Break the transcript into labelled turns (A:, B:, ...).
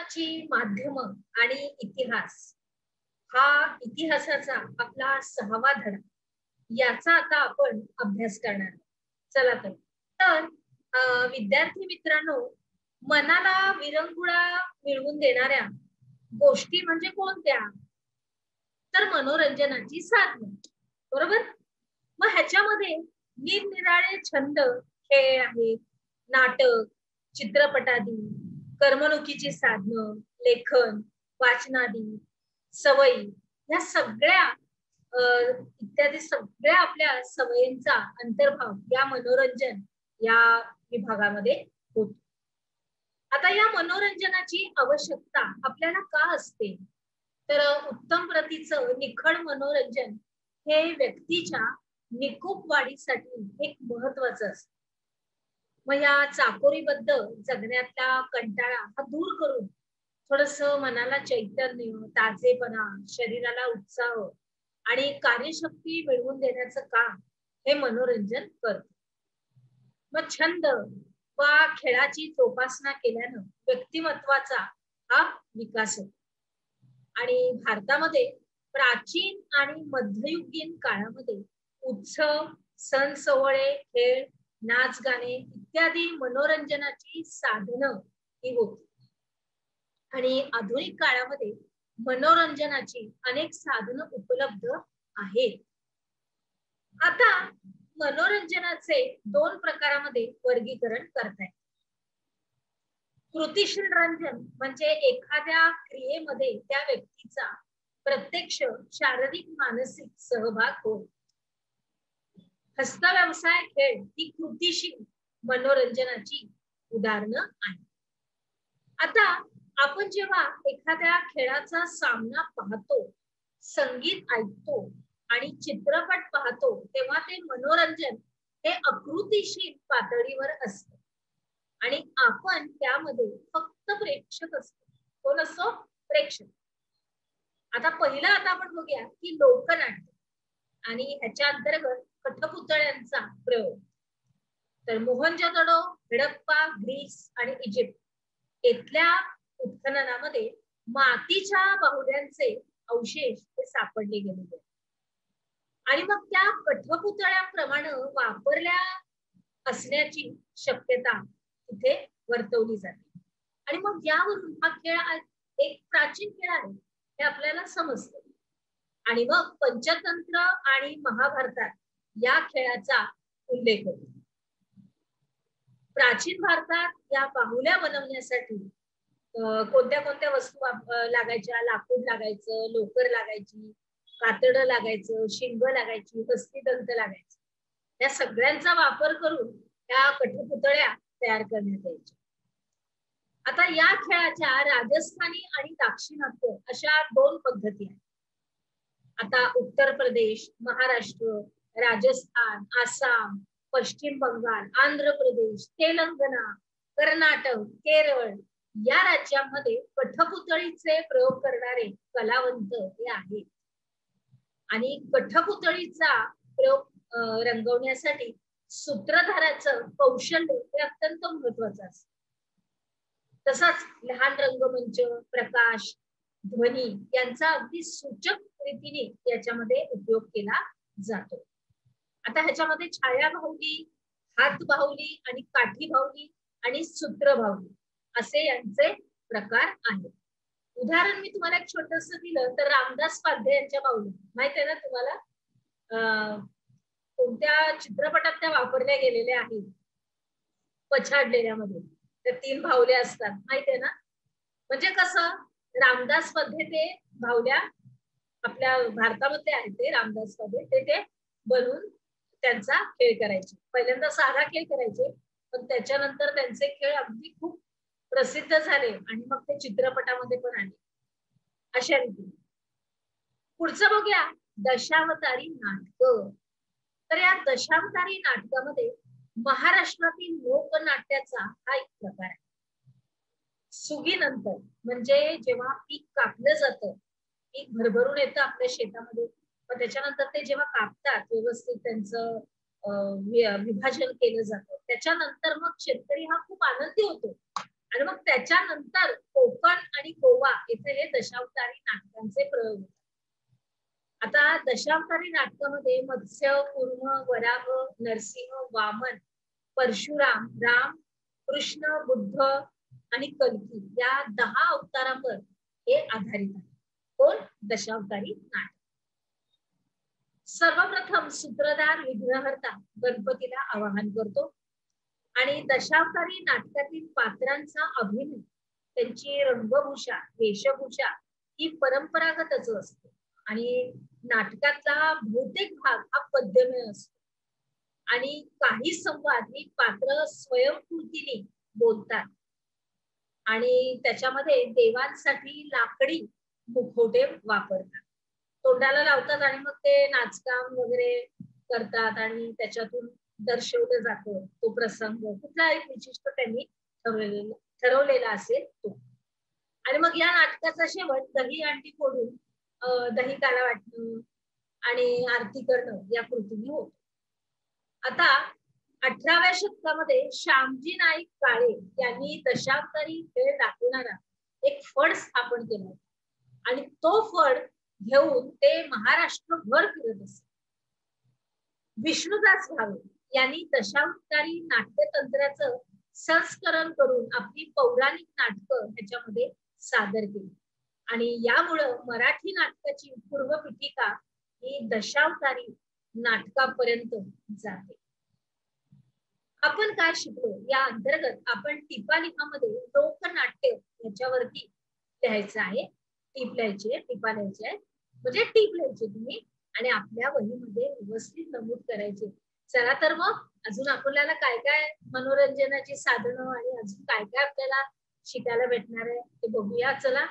A: उत्पन्नाची माध्यम आणि इतिहास हा इतिहासाचा आपला 6वा धडा याचा आता आपण अभ्यास करणार आहोत. चला तर विद्यार्थी मित्रांनो, मनाला विरंगुळा मिळवून देणाऱ्या गोष्टी म्हणजे कोणत्या? तर मनोरंजनाची साधनं, बरोबर. मग ह्याच्यामध्ये निरनिराळे छंद, खेळ आहेत, नाटक, चित्रपटादी, करमणुकीची साधनं, लेखन, वाचनादी, सवयी, या सगळ्या इत्यादी सगळ्या आपल्या सवयींचा अंतर्भाव या मनोरंजन या विभागामध्ये होतो. आता या मनोरंजनाची आवश्यकता आपल्याला का असते? तर उत्तम प्रतीचं निखळ मनोरंजन हे व्यक्तीच्या निकोप वाढीसाठी एक महत्वाचं असतं. मग या चाकोरीबद्ध जगण्यातला कंटाळा हा दूर करून थोडस मनाला चैतन्य, ताजेपणा, शरीराला उत्साह आणि कार्यशक्ती मिळवून देण्याचं काम हे मनोरंजन करतं. मग छंद वा खेळाची जोपासना केल्यानं व्यक्तिमत्वाचा हा विकास होतो. आणि भारतामध्ये प्राचीन आणि मध्ययुगीन काळामध्ये उत्सव, सण सोहळे, खेळ, नाच गाणे इत्यादी मनोरंजनाची साधनं ही होती. आणि आधुनिक काळामध्ये मनोरंजनाची अनेक साधनं उपलब्ध आहेत. आता मनोरंजनाचे 2 प्रकारामध्ये वर्गीकरण करता येते. कृतिशील रंजन म्हणजे एखाद्या क्रियेमध्ये त्या व्यक्तीचा प्रत्यक्ष शारीरिक मानसिक सहभाग होय. हस्तव्यवसाय खेळ ही कृतिशील मनोरंजनाची उदाहरणं आहेत. आता आपण जेव्हा एखाद्या खेळाचा सामना पाहतो, संगीत ऐकतो आणि चित्रपट पाहतो, तेव्हा ते मनोरंजन हे अकृतिशील पातळीवर असतं आणि आपण त्यामध्ये फक्त प्रेक्षक असतो. कोण असतो? प्रेक्षक. आता आपण बघूया की लोकनाट्य आणि ह्याच्या अंतर्गत कठपुतळ्यांचा प्रयोग. तर मोहनजोदडो, हडप्पा, ग्रीस आणि इजिप्त इथल्या उत्खननामध्ये मातीच्या बाहुल्यांचे अवशेष हे सापडले गेलेले आणि मग त्या कठपुतळ्याप्रमाणे वापरल्या असण्याची शक्यता तिथे वर्तवली जाते. आणि मग यावरून हा खेळ एक प्राचीन खेळ आहे हे आपल्याला समजतं. आणि मग पंचतंत्र आणि महाभारतात या खेळाचा उल्लेख होतो. प्राचीन भारतात या बाहुल्या बनवण्यासाठी कोणत्या कोणत्या वस्तू लागायच्या? लाकूड लागायचं, लोकर लागायची, कातडं लागायचं, शिंग लागायची, हस्तिदंत लागायचं. या सगळ्यांचा वापर करून त्या कठपुतळ्या तयार करण्यात यायच्या. आता या खेळाच्या राजस्थानी आणि दाक्षिणात्य अशा 2 पद्धती आहेत. आता उत्तर प्रदेश, महाराष्ट्र, राजस्थान, आसाम, पश्चिम बंगाल, आंध्र प्रदेश, तेलंगणा, कर्नाटक, केरळ या राज्यांमध्ये कठपुतळीचे प्रयोग करणारे कलावंत हे आहेत. आणि कठपुतळीचा प्रयोग रंगवण्यासाठी सूत्रधाराचं कौशल्य हे अत्यंत महत्वाचं असतं. तसंच लहान रंगमंच, प्रकाश, ध्वनी यांचा अगदी सूचक रीतीने याच्यामध्ये उपयोग केला जातो. आता ह्याच्यामध्ये छाया बाहुली, हात बाहुली आणि काठी बाहुली आणि सूत्र बाहुली असे यांचे प्रकार आहेत. उदाहरण मी तुम्हाला एक छोटस दिलं तर रामदास पाध्ये यांच्या बाहुल्या माहित आहे ना तुम्हाला? कोणत्या चित्रपटात त्या वापरल्या गेलेल्या आहेत? पछाडलेल्यामध्ये त्या 3 बाहुल्या असतात, माहित आहे ना? म्हणजे कसं रामदास पाध्ये ते बाहुल्या आपल्या भारतामध्ये आहेत, ते रामदास पाध्ये ते बनवून त्यांचा खेळ करायचे. पहिल्यांदा साधा खेळ करायचे, पण त्याच्यानंतर त्यांचे खेळ अगदी खूप प्रसिद्ध झाले आणि मग ते चित्रपटामध्ये पण आले. अशा रीतीने पुढचं बघूया, दशावतारी नाटक. तर या दशावतारी नाटकामध्ये महाराष्ट्रातील लोकनाट्याचा हा एक प्रकार आहे. सुगीनंतर म्हणजे जेव्हा पीक कापलं जातं, पीक भरभरून येतं आपल्या शेतामध्ये, पण त्याच्यानंतर ते जेव्हा कापतात, व्यवस्थित त्यांचं विभाजन केलं जातं, त्याच्यानंतर मग शेतकरी हा खूप आनंदी होतो आणि मग त्याच्यानंतर कोकण कोकण आणि गोवा येथे हे दशावतारी नाटकांचे प्रयोग होतात. आता दशावतारी नाटकामध्ये मत्स्य, कूर्म, वराह, नरसिंह, वामन, परशुराम, राम, कृष्ण, बुद्ध आणि कल्की या 10 अवतारांवर हे आधारित आहे. कोण? दशावतारी नाटक. सर्वप्रथम सूत्रधार विघ्नहर्ता गणपतीला आवाहन करतो आणि दशावतारी नाटकातील पात्रांचा अभिनय, त्यांची रंगभूषा, वेशभूषा ही परंपरागतच असते आणि नाटकातला बहुतेक भाग हा पद्यमय असतो आणि काही संवाद ही पात्र स्वयंस्फूर्तीने बोलतात आणि त्याच्यामध्ये देवांसाठी लाकडी मुखवटे वापरतात, तोंडाला लावतात आणि मग ते नाचकाम वगैरे करतात आणि त्याच्यातून दर्शवलं जातं तो प्रसंग, कुठला एक विशिष्ट त्यांनी ठरवलेला असेल तो. आणि मग या नाटकाचा शेवट दही अंडी फोडून दही काला वाटणं आणि आरती करणं या कृतीने होतो. आता 18व्या शतकामध्ये श्यामजी नाईक काळे यांनी दशावतारी खेळ दाखवणारा एक फड स्थापन केला आणि तो फड घेऊन ते महाराष्ट्रभर फिरत असत. विष्णुदास भावे यांनी दशावतारी नाट्यतंत्राचं संस्करण करून आपली पौराणिक नाटकं ह्याच्यामध्ये सादर केली आणि यामुळं मराठी नाटकाची पूर्वपीठिका ही दशावतारी नाटकापर्यंत जाते. आपण काय शिकलो या अंतर्गत आपण टिपालिखामध्ये लोकनाट्य याच्यावरती लिहायचं आहे. टिप लिहायची, टिपा लिहायची आहे, म्हणजे टिप लिहायची तुम्ही आणि आपल्या वहीमध्ये व्यवस्थित नमूद करायचे. चला तर मग अजून आपल्याला काय काय मनोरंजनाची साधनं आणि अजून काय काय आपल्याला शिकायला भेटणार आहे ते बघूया. चला.